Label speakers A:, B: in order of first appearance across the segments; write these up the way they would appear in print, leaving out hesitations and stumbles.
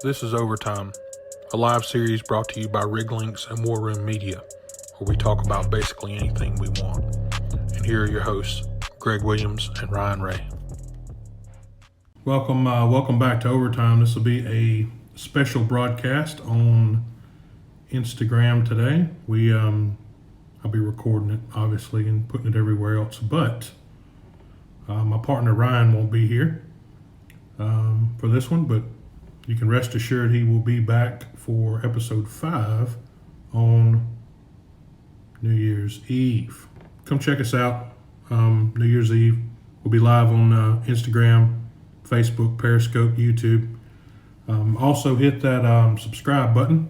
A: This is Overtime, a live series brought to you by Riglinks and War Room Media, where we talk about basically anything we want. And here are your hosts, Greg Williams and Ryan Ray. Welcome back to Overtime. This will be a special broadcast on Instagram today. I'll be recording it, obviously, and putting it everywhere else, but my partner Ryan won't be here for this one, but you can rest assured he will be back for episode 5 on New Year's Eve. Come check us out. New Year's Eve. We'll be live on Instagram, Facebook, Periscope, YouTube. Also hit that subscribe button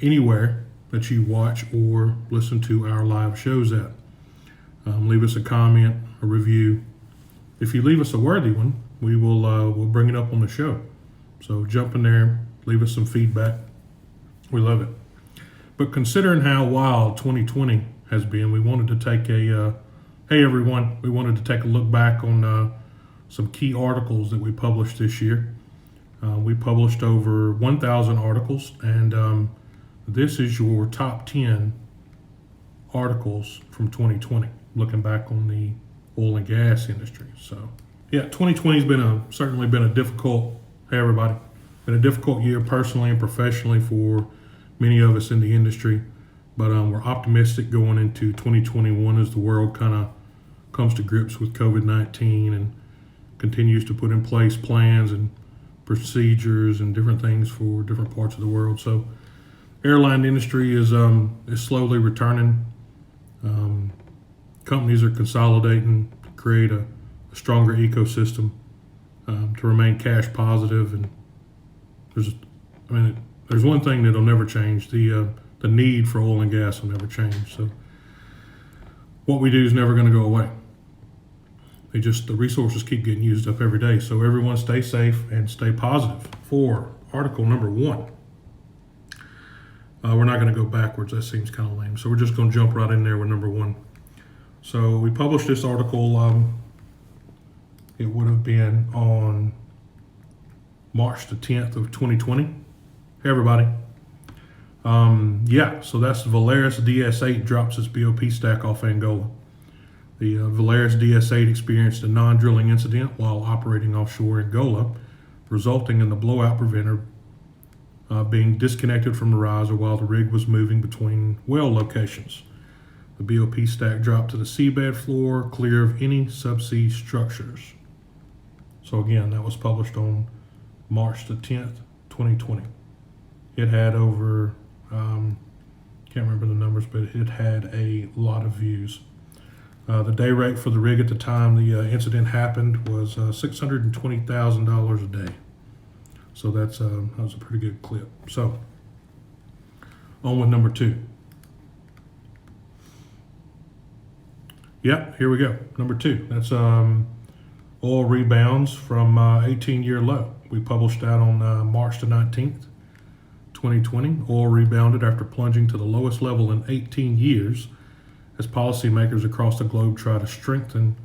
A: anywhere that you watch or listen to our live shows at. Leave us a comment, a review. If you leave us a worthy one, we'll bring it up on the show. So jump in there, leave us some feedback. We love it. But considering how wild 2020 has been, we wanted to take hey everyone, we wanted to take a look back on some key articles that we published this year. We published over 1,000 articles, and this is your top 10 articles from 2020, looking back on the oil and gas industry. So yeah, 2020 has certainly been a difficult, hey everybody, been a difficult year personally and professionally for many of us in the industry, but we're optimistic going into 2021 as the world kind of comes to grips with COVID-19 and continues to put in place plans and procedures and different things for different parts of the world. So airline industry is slowly returning. Companies are consolidating to create a stronger ecosystem to remain cash positive, and there's one thing that'll never change: the need for oil and gas will never change. So what we do is never going to go away. The resources keep getting used up every day. So everyone stay safe and stay positive. For article number 1, we're not going to go backwards. That seems kind of lame. So we're just going to jump right in there with number 1. So we published this article. It would have been on March the 10th of 2020. Hey, everybody. So that's Valerius DS8 drops its BOP stack off Angola. The Valerius DS8 experienced a non-drilling incident while operating offshore Angola, resulting in the blowout preventer being disconnected from the riser while the rig was moving between well locations. The BOP stack dropped to the seabed floor, clear of any subsea structures. So again, that was published on March the 10th, 2020. It had over, can't remember the numbers, but it had a lot of views. The day rate for the rig at the time the incident happened was $620,000 a day. So that was a pretty good clip. So on with number 2. Yep, here we go. Number 2. That's oil rebounds from 18-year low. We published that on March the 19th, 2020. Oil rebounded after plunging to the lowest level in 18 years as policymakers across the globe try to strengthen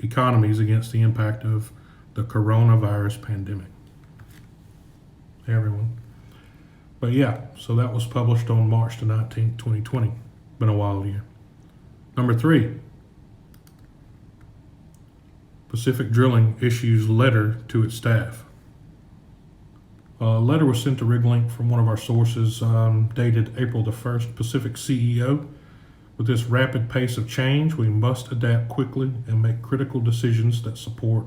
A: economies against the impact of the coronavirus pandemic. Hey, everyone. But yeah, so that was published on March the 19th, 2020. Been a wild year. Number 3. Pacific Drilling issues letter to its staff. A letter was sent to RigLink from one of our sources dated April the 1st. Pacific CEO: with this rapid pace of change, we must adapt quickly and make critical decisions that support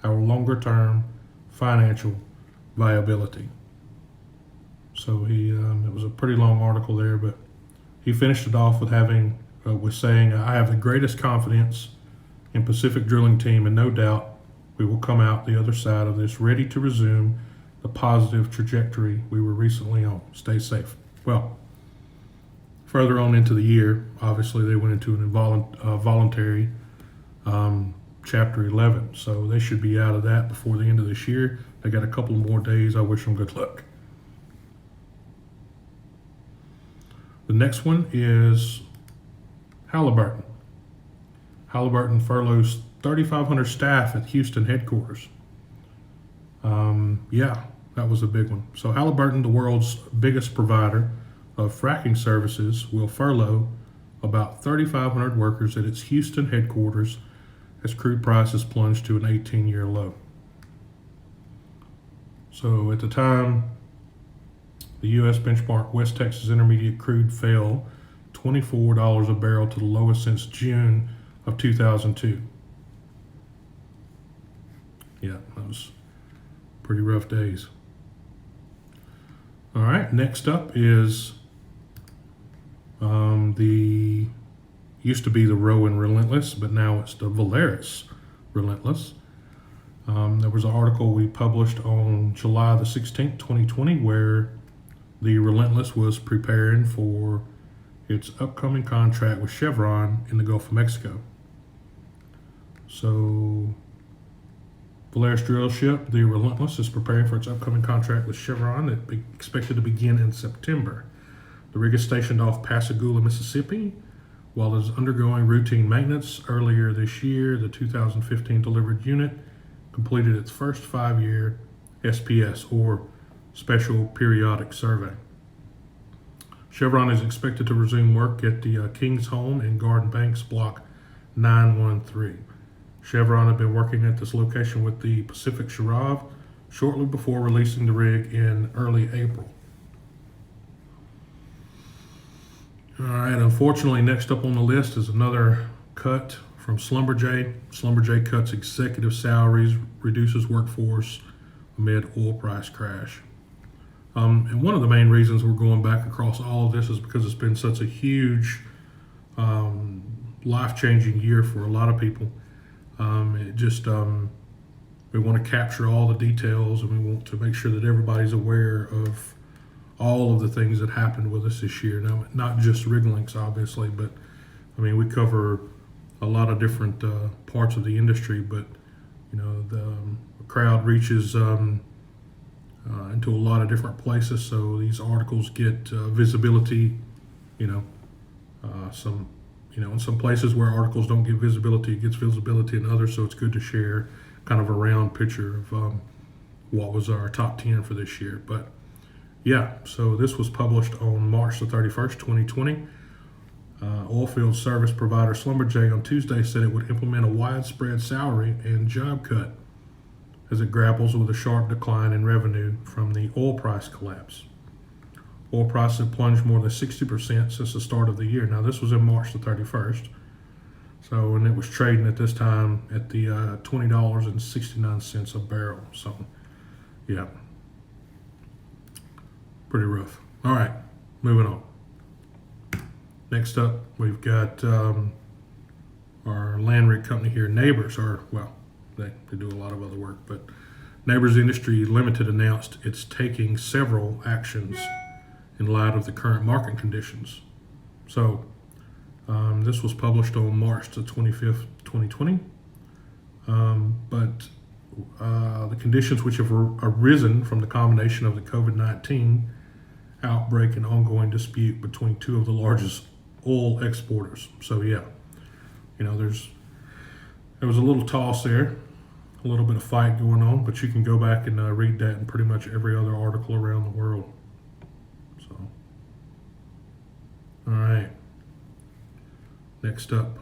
A: our longer-term financial viability. So it was a pretty long article there, but he finished it off with saying, "I have the greatest confidence in Pacific Drilling team, and no doubt we will come out the other side of this ready to resume the positive trajectory we were recently on. Stay safe." Well, further on into the year, obviously they went into an voluntary Chapter 11, so they should be out of that before the end of this year. They got a couple more days. I wish them good luck. The next one is Halliburton. Halliburton furloughs 3,500 staff at Houston headquarters. Yeah, that was a big one. So Halliburton, the world's biggest provider of fracking services, will furlough about 3,500 workers at its Houston headquarters as crude prices plunged to an 18-year low. So at the time, the U.S. benchmark West Texas Intermediate crude fell $24 a barrel to the lowest since June of 2002. Yeah, that was pretty rough days. All right, next up is the used to be the Rowan Relentless, but now it's the Valeris Relentless. There was an article we published on July the 16th, 2020, where the Relentless was preparing for its upcoming contract with Chevron in the Gulf of Mexico. So, Valeris drill ship, the Relentless, is preparing for its upcoming contract with Chevron that is expected to begin in September. The rig is stationed off Pascagoula, Mississippi, while it is undergoing routine maintenance. Earlier this year, the 2015 delivered unit completed its first 5-year SPS, or Special Periodic Survey. Chevron is expected to resume work at the King's Home in Garden Banks, Block 913. Chevron had been working at this location with the Pacific Sharav shortly before releasing the rig in early April. All right, unfortunately, next up on the list is another cut from Slumberjack. Slumberjack cuts executive salaries, reduces workforce amid oil price crash. And one of the main reasons we're going back across all of this is because it's been such a huge, life-changing year for a lot of people. We want to capture all the details, and we want to make sure that everybody's aware of all of the things that happened with us this year. Now, not just rig links, obviously, but I mean, we cover a lot of different parts of the industry, but you know, the crowd reaches into a lot of different places, so these articles get visibility, in some places where articles don't get visibility, it gets visibility in others, so it's good to share kind of a round picture of what was our top 10 for this year. But yeah, so this was published on March the 31st, 2020. Oilfield service provider Slumberjack on Tuesday said it would implement a widespread salary and job cut as it grapples with a sharp decline in revenue from the oil price collapse. Oil prices have plunged more than 60% since the start of the year. Now, this was in March the 31st. So, and it was trading at this time at the $20.69 a barrel. So, yeah, pretty rough. All right, moving on. Next up, we've got our land rig company here, Neighbours, they do a lot of other work, but Neighbours Industry Limited announced it's taking several actions in light of the current market conditions. So this was published on March the 25th, 2020. But the conditions which have arisen from the combination of the COVID-19 outbreak and ongoing dispute between two of the largest oil exporters. So yeah, there was a little toss there, a little bit of fight going on, but you can go back and read that in pretty much every other article around the world. So, all right. Next up,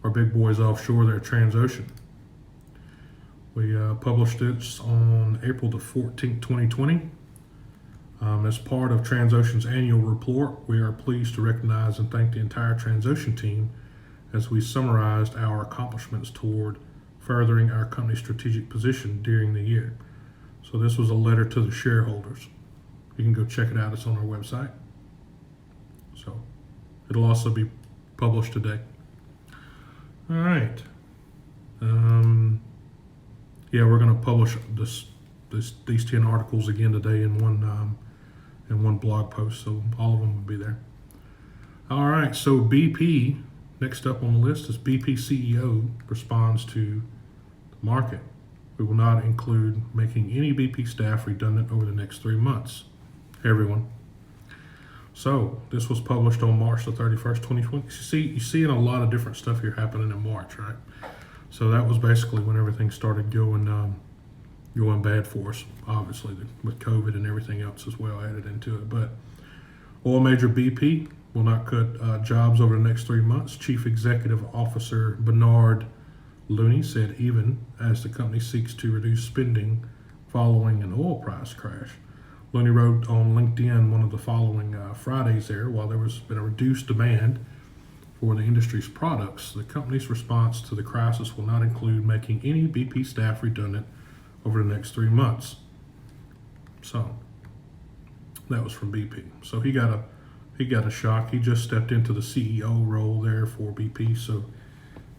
A: our big boys offshore there, Transocean. We published this on April the 14th, 2020. As part of Transocean's annual report, we are pleased to recognize and thank the entire Transocean team as we summarized our accomplishments toward furthering our company's strategic position during the year. So this was a letter to the shareholders. You can go check it out. It's on our website. So it'll also be published today. All right. We're going to publish these 10 articles again today in one blog post, so all of them will be there. All right, so BP, next up on the list is BP CEO responds to the market. We will not include making any BP staff redundant over the next 3 months. Hey, everyone. So this was published on March the 31st, 2020. You see a lot of different stuff here happening in March, right? So that was basically when everything started going going bad for us, obviously, with COVID and everything else as well added into it. But oil major BP will not cut jobs over the next 3 months. Chief Executive Officer Bernard Looney said even as the company seeks to reduce spending following an oil price crash. Looney wrote on LinkedIn one of the following Fridays there, while there was been a reduced demand for the industry's products, the company's response to the crisis will not include making any BP staff redundant over the next 3 months. So that was from BP. So he got a shock. He just stepped into the CEO role there for BP. So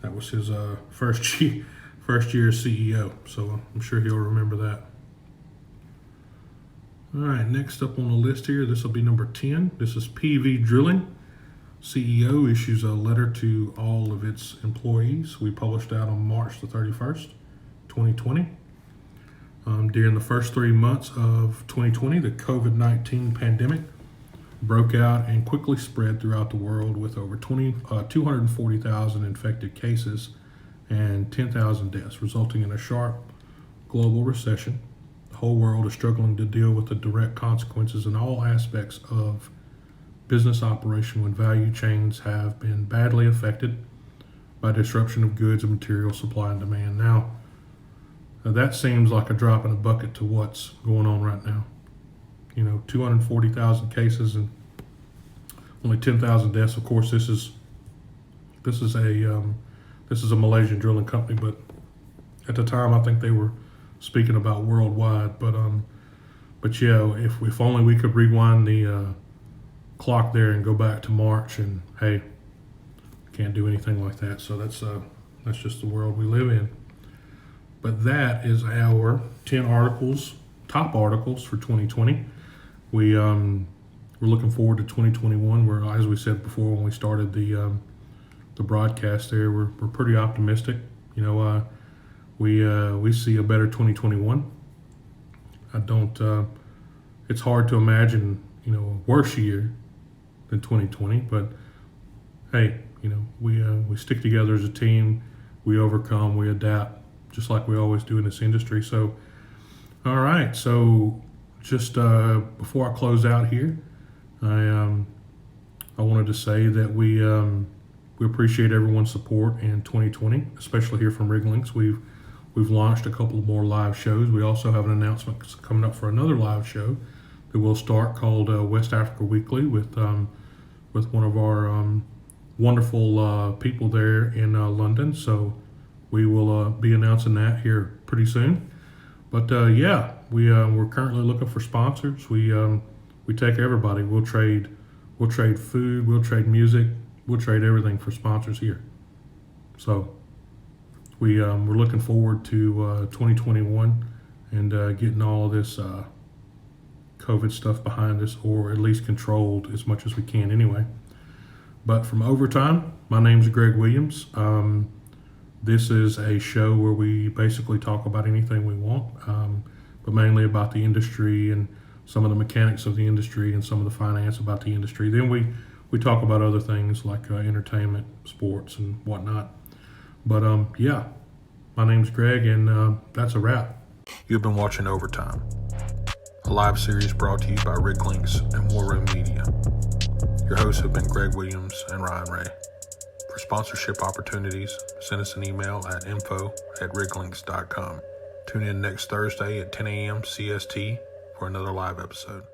A: that was his first year as CEO. So I'm sure he'll remember that. All right, next up on the list here, this will be number 10. This is PV Drilling. CEO issues a letter to all of its employees. We published that on March the 31st, 2020. During the first 3 months of 2020, the COVID-19 pandemic broke out and quickly spread throughout the world with over 240,000 infected cases and 10,000 deaths, resulting in a sharp global recession. The whole world is struggling to deal with the direct consequences in all aspects of business operation when value chains have been badly affected by disruption of goods and material supply and demand. Now that seems like a drop in a bucket to what's going on right now. 240,000 cases and only 10,000 deaths. Of course, this is a Malaysian drilling company, but at the time I think they were speaking about worldwide. But yeah, if only we could rewind the clock there and go back to March, and hey, can't do anything like that. So that's just the world we live in. But that is our 10 articles, top articles for 2020. We're looking forward to 2021. Where, as we said before when we started the broadcast, there we're pretty optimistic. We see a better 2021. It's hard to imagine a worse year than 2020. But hey, we stick together as a team. We overcome. We adapt, just like we always do in this industry. So, all right. So, just before I close out here, I wanted to say that we appreciate everyone's support in 2020, especially here from Riglinks. We've launched a couple more live shows. We also have an announcement coming up for another live show that will start called West Africa Weekly with one of our wonderful people there in London. So we will be announcing that here pretty soon. But yeah, we're currently looking for sponsors. We take everybody. We'll trade food. We'll trade music. We'll trade everything for sponsors here. So we're looking forward to 2021 and getting all of this COVID stuff behind us, or at least controlled as much as we can anyway. But from Overtime, my name's Greg Williams. This is a show where we basically talk about anything we want, but mainly about the industry and some of the mechanics of the industry and some of the finance about the industry. Then we talk about other things like entertainment, sports, and whatnot. But yeah, my name's Greg, and that's a wrap. You've been watching Overtime, a live series brought to you by Riglinks and War Room Media. Your hosts have been Greg Williams and Ryan Ray. For sponsorship opportunities, send us an email at info@riglinks.com. Tune in next Thursday at 10 a.m. CST for another live episode.